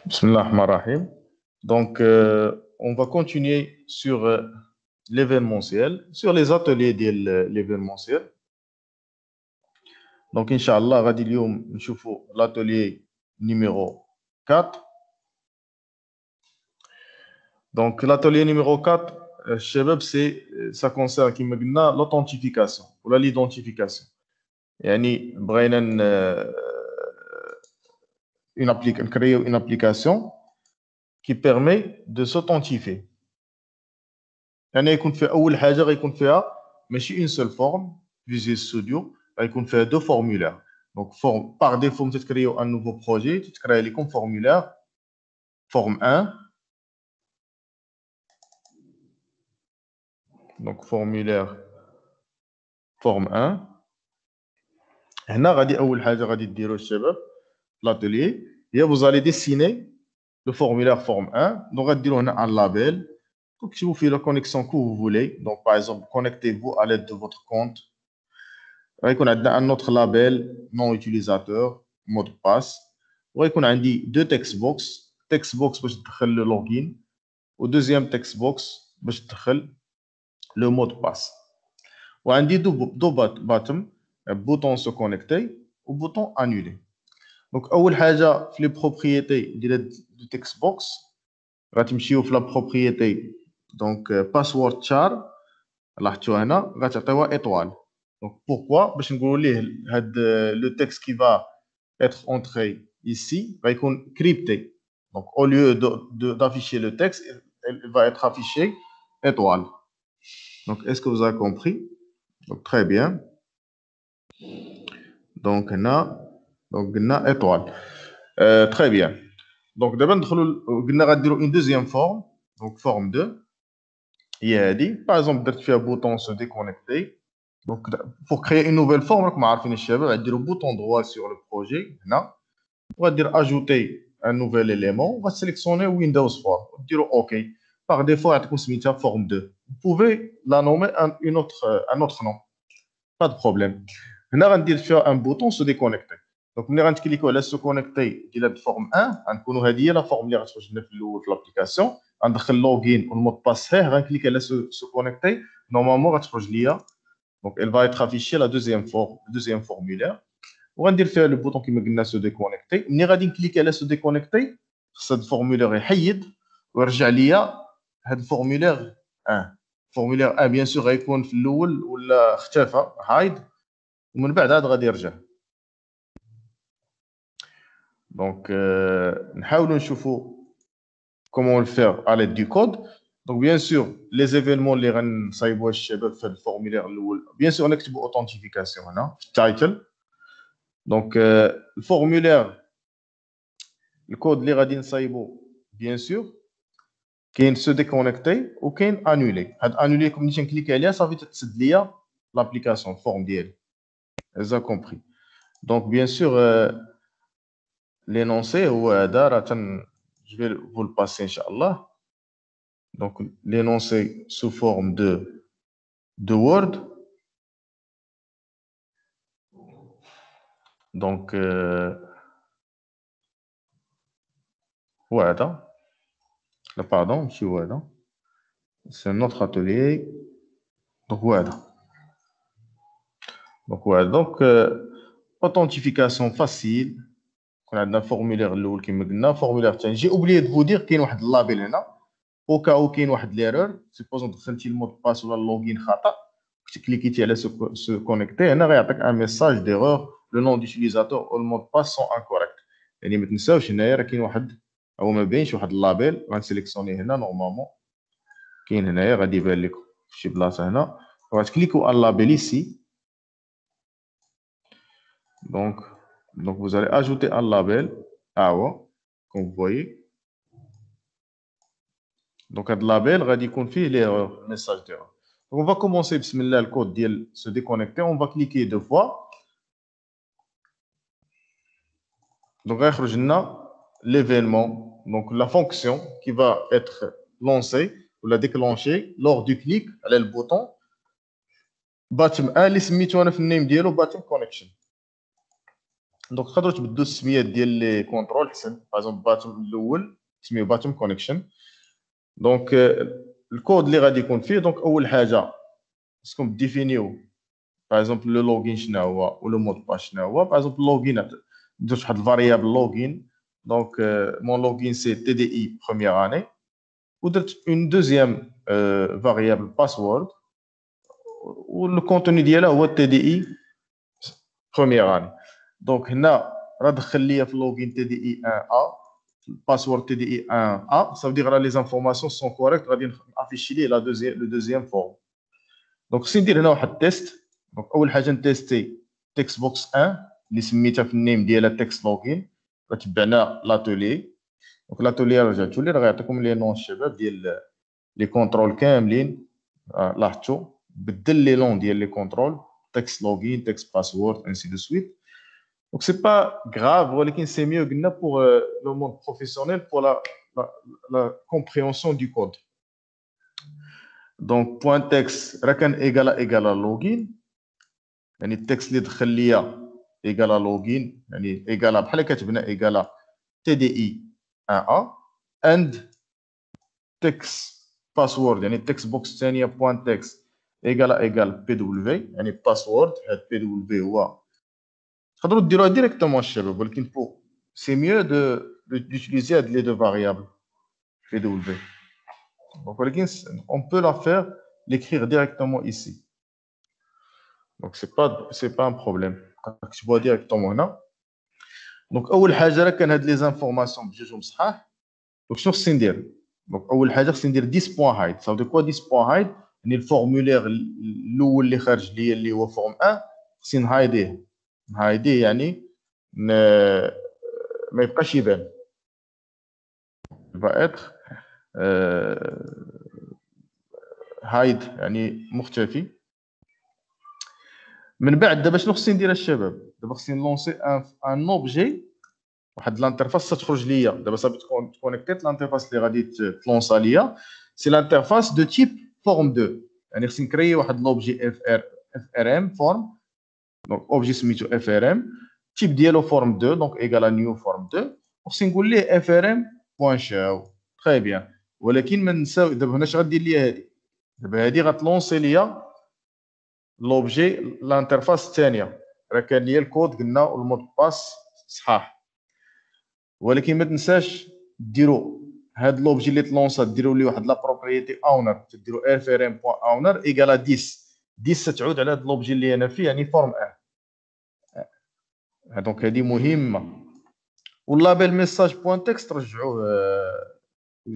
Bismillahirrahmanirrahim. Donc, on va continuer sur l'événementiel, sur les ateliers de l'événementiel. Donc, Inch'Allah, غادي اليوم نشوفوا l'atelier numéro 4. Donc, l'atelier numéro 4, الشباب, ça concerne كما قلنا l'authentification ou l'identification. يعني بغينا créer une application qui permet de s'authentifier. يعني يكون فيها اول حاجه غيكون فيها ماشي اون سول فورم فيجوال ستوديو غيكون فيها دو فورمولير دونك فورم باغ ديفو تتكريو ان نوفو بروجي تتكري لكم فورمولير فورم 1 دونك فورمولير فورم 1 هنا غادي اول حاجه غادي ديروا الشباب لاتولي هي فوزالي ديسيني لو فورمولير فورم 1 دونك غديروا هنا ان لابيل تكتبوا فيه لا كونيكسيون كو vous voulez donc par exemple connectez-vous à l'aide de votre compte غيكون عندنا ان نوتر لابيل نون يوتيليزاتور مود باس وغيكون عندي دو تكست بوكس باش تدخل لو لوغين ودوزيام تكست بوكس باش تدخل لو مود باس وعندي دو باتم بوطون سو كونيكتي وبوطون انولي دونك اول حاجه في لي بروبريتي ديال دو تكست بوكس غتمشيو في لا بروبريتي دونك باسورد تشار لاحظتوا هنا غتعطيوها ايطوال. Donc pourquoi? Parce que le texte qui va être entré ici va être crypté. Donc au lieu d'afficher le texte, il va être affiché étoile. Donc est-ce que vous avez compris? Donc très bien. Donc on a étoile. Très bien. Donc d'abord on va dire une deuxième forme. Donc forme 2. Il y a dit par exemple tu fais un bouton se déconnecter. Donc, pour créer une nouvelle forme, comme on va dire le bouton droit sur le projet. On va dire ajouter un nouvel élément. On va sélectionner Windows Form. On va dire OK. Par défaut, il y a forme 2. Vous pouvez la nommer un autre nom. Pas de problème. On va dire faire un bouton se déconnecter. Donc, on va cliquer sur se connecter de la forme 1. On va dire la forme de l'application. On va le login ou le mot de passe. On va cliquer sur se connecter. Normalement, on va choisir. Donc, elle va être affichée la deuxième formulaire. On va dire faire le bouton qui me dit se déconnecter. On va cliquer sur se déconnecter. Cette formulaire est hayed. On va regarder le formulaire 1. Formulaire 1, bien sûr, il va être l'oul ou la ختفى hide. ومن بعد عاد غادي يرجع. Donc, نحاولوا نشوفوا comment le faire à l'aide du code. Donc, bien sûr, les événements اللي غنصايبوا الشباب في الفورمulaire الاول bien sûr نكتبوا authentification هنا في التايتل. Donc, le formulaire, le code اللي غادي نصايبوا bien sûr كاين se déconnecter ou كاين annuler. هاد annuler comme نمشي نكليكي عليها صافي تتسد ليا l'application forme ديالي. Vous avez compris. Donc, bien sûr, l'énoncé هو هذا راه je vais vous le passer inchallah. Donc, l'énoncé sous forme de Word. Donc, voilà. Pardon, monsieur voilà. C'est un autre atelier. Donc, voilà. Donc, authentification facile. On a un formulaire الاول كما قلنا formulaire ثاني. J'ai oublié de vous dire qu'il y a واحد label هنا. Au cas où كاين واحد l'erreur, supposons دخلتي المود باس ولا اللوغين خطا, كليكيتي على se connecter, هنا غيعطيك un message d'erreur, le nom d'utilisateur ou le mot de passe sont incorrects. يعني ما تنساوش هنايا راه كاين واحد هو ما باينش واحد اللابيل غنسيليكسيوني هنا نورمالمون كاين هنايا غادي يبان لكم في شي بلاصه هنا غتكليكو على اللابيل ici. Donc vous allez ajouter un label comme vous voyez. Donc هاد label غادي يكون فيه l'erreur message d'erreur. Donc on va commencer bismillah le code ديال se déconnecter. On va cliquer deux fois. Donc غيخرج لنا l'événement, donc la fonction qui va être lancée ou la déclenchée lors du clic على le bouton bottom 1 اللي سميتو انا في النيم ديالو bottom connection. دونك تقدروا تبدلوا السميات ديال لي كونترول حسن. باغ اكزومبل باتم الاول سميو باتم كونيكشن. دونك الكود اللي غادي يكون فيه، دونك اول حاجه خصكم ديفينيو باغ اكزومبل لو لوغين شنو هو ولو مود باس شنو هو. باغ اكزومبل لوغين درت واحد الفاريابل لوغين، دونك مون لوغين سي تي دي اي بروميير اني، ودرت اون دوزيام فاريابل باسورد واللو كونتوني ديالها هو تي دي اي بروميير اني. دونك هنا راه دخل ليا في اللوغين تي دي اي 1 ا، الباسورد تي دي اي 1 ا، ça veut dire لي زانفورماسيون سون كوريكت، غادي نافيشي ليه لا لو دوزيام فورم. دونك خصني ندير هنا واحد التيست. دونك اول حاجه نتيستي تكست بوكس 1 اللي سميتها في النيم ديالها تكست لوغين، تبعنا لاتولي. دونك لاتولي رجعتو لي، راه غيعطيكم لي نون الشباب ديال لي كونترول كاملين. لاحظتوا بدل لي لون ديال لي كونترول، تكست لوغين تكست باسورد انسي دو سويت. Donc c'est pas grave, ولكن c'est mieux قلنا pour le monde professionnel, pour la compréhension du code. Donc point text راه كان égal login، يعني التكست اللي دخل ليا égal login، يعني égal بحال كتبنا égal TDI 1A and text password، يعني التكست بوكس الثانيه point text égal PW، يعني باسورد. هاد PW هو تقدروا ديروها ديريكتومون الشباب، ولكن بو سي ميو d'utiliser هاد لي دو فاريابل PW. Donc ولكن on peut la faire l'écrire directement ici. Donc c'est pas un problème، نكتبوها ديريكتومون هنا. دونك اول حاجه راه كان هاد لي زانفورماسيون بجوجهم صحاح. دونك شنو خصني ندير؟ دونك اول حاجه خصني ندير 10 بوان هايد. صافي كوا 10 بوان هايد، يعني الفورمولير الاول اللي خارج ليا اللي هو فورم 1 خصني نهايديه يعني ما يبقاش يبان. va être هايد يعني مختفي. من بعد دابا شنو خصني ندير الشباب؟ دابا خصني نلونسي ان اوبجي، واحد الانترفاس تخرج ليا. دابا صافي تكونيكتيت الانترفاس اللي غادي تلونسا ليا سي الانترفاس دو تيب فورم 2، يعني خصني نكري واحد لوبجي اف ار ام فورم. دونك اوبجي سميتو اف ار ام، تيب ديالو فورم 2، دونك ايكال نيو فورم 2، وخصني نقول ليه اف ار ام بوان شاو. تري بيان، ولكن ما نساو دابا هنا اش غدير ليا هادي؟ دابا هادي غتلونسي ليا لوبجي الانترفاس الثانيه. راه كان ليا الكود قلنا والمود باس صحاح، ولكن ما تنساش ديروا هاد لوبجي اللي تلونسا ديروا ليه واحد لا بروبريتي اونر، تديروا اف ار ام بوان اونر ايكال 10 تعود على هاد لوبجي اللي انا فيه، يعني فورم 1. دونك هادي مهمه. واللابيل ميساج بوان تكست رجعوه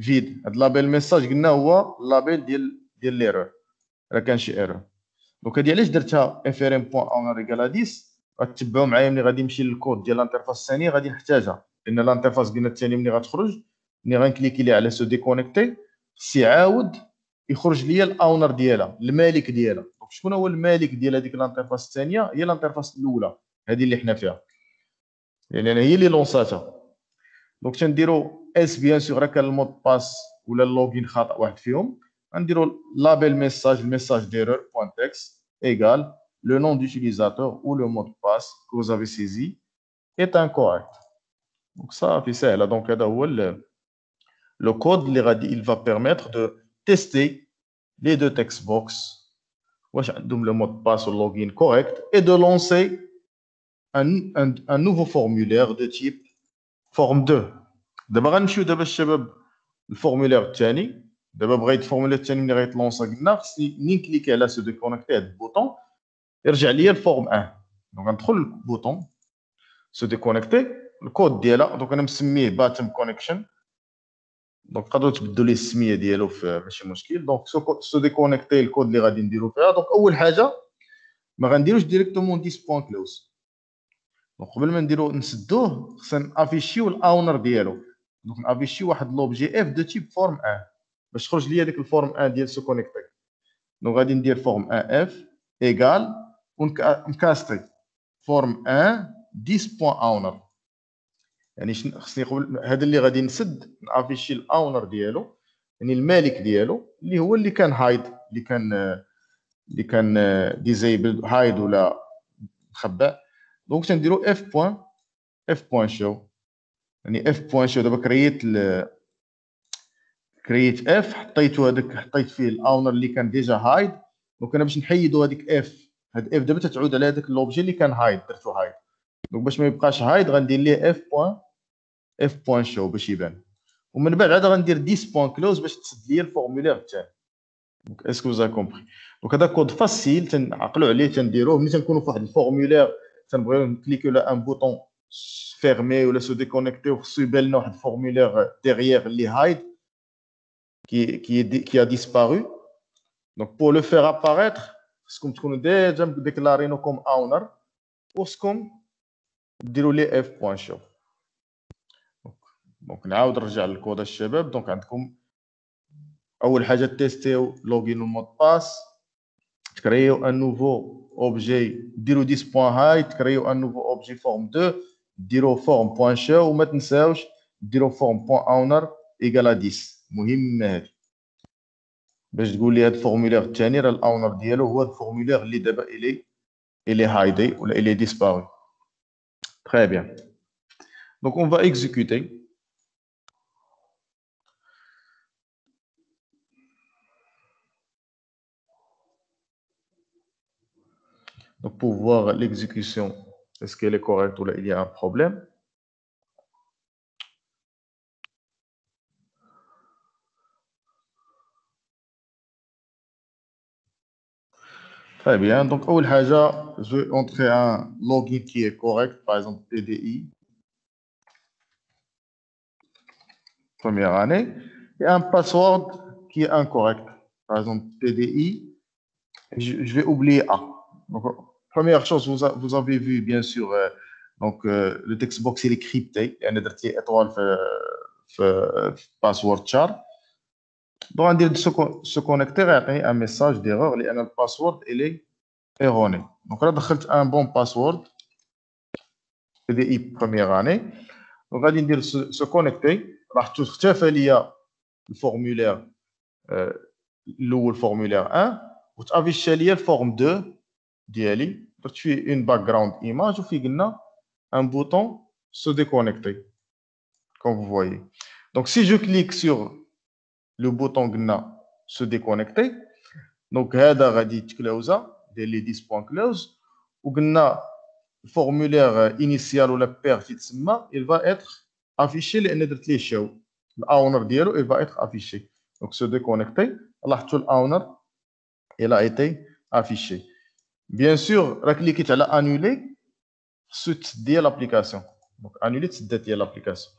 فيد. هاد لابيل ميساج قلنا هو اللابيل ديال ليرور، راه كان شي ايرور. دونك هادي علاش درتها اف ار ام بوان اونر ايكال 10. غتتبعوا معايا ملي غادي نمشي للكود ديال الانترفاس الثانيه غادي نحتاجها، لان الانترفاس قلنا الثاني ملي غتخرج ملي غنكليكي ليه على سو ديكونيكتي سي عاود يخرج ليا الاونر ديالها، المالك ديالها. دونك شكون هو المالك ديال هذيك الانترفاس الثانيه؟ هي الانترفاس الاولى هذه اللي حنا فيها، يعني انا هي اللي لونساتها. دونك تنديروا اس بيان سور، راه كان المود باس ولا اللوغين خاطئ واحد فيهم، غنديروا لابيل ميساج الميساج ديرور بوان تكست ايكال le nom d'utilisateur ou le mot de passe que vous avez saisi est incorrect. Donc ça c'est سهله. دونك هذا هو le code اللي غادي il va permettre de tester les deux text box واش عندهم le mot de passe ou le login correct et de lancer un nouveau formulaire de type forme 2. دابا غنمشيو دابا الشباب الفورمولير الثاني. دابا بغيت الفورمولير الثاني ملي غيتلونسا قلنا خصني منين كليكي على سو ديكونيكتي هاد البوطون يرجع ليا الفورم 1. دونك غندخل للبوطون سو ديكونيكتي الكود ديالها. دونك انا مسميه باتم كونيكشن، دونك تقدروا تبدلوا ليه السميه ديالو ماشي مشكل. دونك سو ديكونيكتي الكود اللي غادي نديرو فيها. دونك اول حاجه ما غنديروش ديريكتومون 10 بوان كلوز. دونك قبل ما نديرو نسدوه خصنا نافيشيو الاونر ديالو. دونك نافيشيو واحد لوبجي اف دو تيب فورم 1 باش تخرج ليا ديك الفورم 1 ديال سو كونيكتي. دونك غادي ندير فورم 1 اف ايكال ونكاستري فورم 1 10 بوان اونر. يعني خصني قبل هذا اللي غادي نسد نافيشي الاونر ديالو، يعني المالك ديالو اللي هو اللي كان هايد، اللي كان ديزيبل هايد ولا مخبأ. دونك تنديرو اف بوان f.show يعني f.show دابا كرييت اف حطيت فيه الاونر اللي كان ديجا هايد. دونك انا باش نحيدو هذيك اف، هاد اف دابا تتعود على هذاك لوبجي اللي كان هايد درتو هايد. دونك باش ما يبقاش هايد غندير ليه اف بوان شو باش يبان، ومن بعد عاد غندير ديس بوان كلوز باش تسد ليا الفورمولير الثاني. دونك اسكو زا كومبري. دونك هذا كود فاسيل تنعقلوا عليه تنديروه ملي تنكونوا في واحد الفورمولير تنبغيو نكليكيو على ان بوطون فيرمي ولا سو ديكونيكتي وخصو يبان لنا واحد الفورمولير ديغيير اللي هايد qui a disparu. Donc pour le faire apparaître, خصكم تكونوا ديجا ديكلارينو كوم اونر وخصكم ديروا لي اف بوان شو. دونك نعاود نرجع للكود الشباب. دونك عندكم اول حاجه تيستيو لوغين ومود باس، تكريو ان نوفو اوبجي ديروا 10 بوان هاي، تكريو ان نوفو اوبجي فورم 2 ديروا فورم بوان شو، وما تنساوش ديروا فورم بوان اونر ايكال 10. مهمه هذه باش تقول لي هذا الفورمولير الثاني راه الاونر ديالو هو الفورمولير اللي دابا الي هايدي ولا الي ديسباري. تري بيان. دونك اون فا اكزيكوتي. Donc pour voir l'exécution, est-ce qu'elle est correcte ou là il y a un problème. Très bien. Donc أول حاجة je vais entrer un login qui est correct, par exemple PDI première année, et un password qui est incorrect, par exemple PDI. Je vais oublier A. Donc première chose, vous avez vu bien sûr donc le text box il est crypté يعني درت ليه étoile في password char. Donc غندير se connecter غيعطيني un message d'erreur لأن الباسورد il est erroné. Donc là دخلت un bon password PDI première année. Donc غادي ندير se connecter راح تختفى ليا الفورمولير الاول فورمولير 1 وتافيشا ليا الفورم 2 ديالي. درت فيه اون باك جراوند ايماج وفيه قلنا ان بوطون se déconnecter comme vous voyez. Donc si je clique sur le bouton قلنا se déconnecter, donc هذا غادي تكلوزا دير لي 10 بوان كلوز وقلنا الفورمولير انيسيال ولا بير تيتسمى il va être affiché لان درت ليه شو الاونر ديالو il va être affiché. Donc se déconnecter لاحظتوا الاونر il a été affiché. Bien sûr راه كليكيت على انولي خصو تسدي l'application. Donc انولي تسدات هي l'application.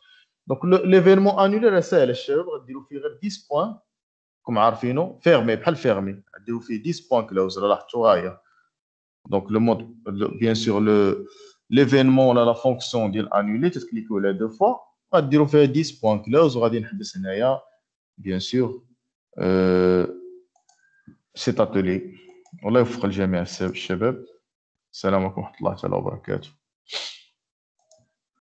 Donc l'événement annulé راه ساهل الشباب غديروا فيه غير 10 بوان كم عارفينو فيرمي بحال فيرمي غديروا فيه 10 بوان كلوز راه لاحظتوا ها هي. Donc le mode bien sûr l'événement ولا la fonction ديال annuler تكليكيو على deux fois غديروا فيها 10 بوان كلوز وغادي نحبس هنايا bien sûr cet atelier. والله يوفق الجميع الشباب. السلام عليكم ورحمة الله تعالى وبركاته.